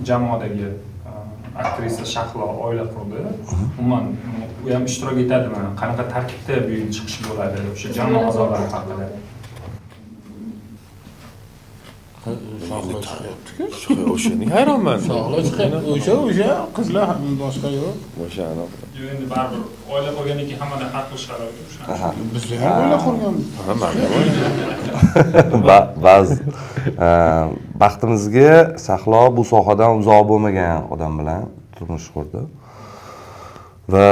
jamoadagi aktrisa Shahlo oila qurdi. Umuman u ham ishtirok etadimi? Qanaqa tarkibda bugun chiqishi bo'ladi o'sha jamoa a'zolari haqida? O'shani hayronman. O'sha qizlar boshqa yo'q. O'shani. Endi baribir oila qurgandan keyin hammadan har xil sharoit o'sha. Bizlar ham oila qurganmiz. Ba'zi baxtimizga Shahlo bu sohadan uzoq bo'lmagan odam bilan turmush qurdi. Va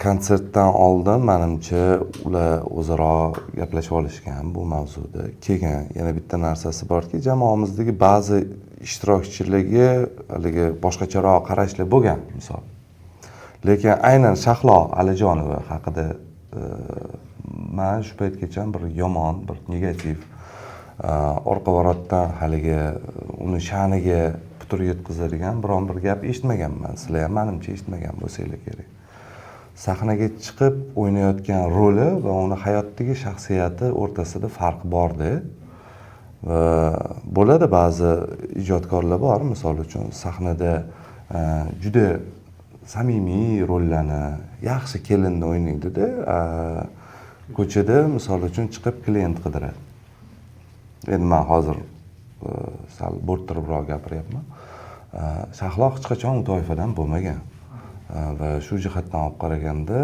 konsertdan oldin menimcha ular o'zaro gaplashib olishgan bu mavzuda. Keyin yana bitta narsasi borki, jamoamizdagi ba'zi ishtirokchilarga haligi boshqacharoq qarashlar bo'lgan, misol. Lekin aynan Shahlo Alijonova haqida men shu paytgacha bir yomon, bir negativ orqa-varotdan haligi uni sha'niga putur yetkazadigan biron bir gap eshitmaganman. Sizlar ham menimcha eshitmagan bo'lsanglar kerak. Sahnaga chiqib o'ynayotgan roli va uni hayotdagi shaxsiyati o'rtasida farq bor-da. Va bo'ladi ba'zi ijodkorlar bor, misol uchun sahnada juda samimiy rollarni, yaxshi kelinni o'ynaydi-da, ko'chada misol uchun chiqib klient qidiradi. Endi men hozir sal bo'rttiribroq gapiryapman. Shahlo hech qachon u toifadan bo'lmagan. Va shu jihatdan olib qaraganda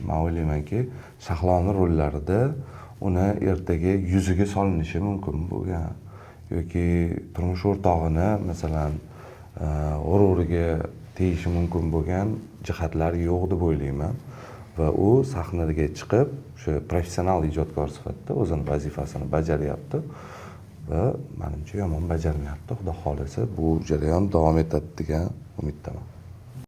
men o'ylaymanki, Shahloning rollarida uni ertaga yuziga solinishi mumkin bo'lgan yoki turmush o'rtog'ini masalan g'ururiga tegishi mumkin bo'lgan jihatlar yo'q deb o'ylayman. Va u sahnaga chiqib, o'sha professional ijodkor sifatida o'zining vazifasini bajaryapti va menimcha yomon bajarmayapti. Xudo xolasa bu jarayon davom etadi degan umiddaman.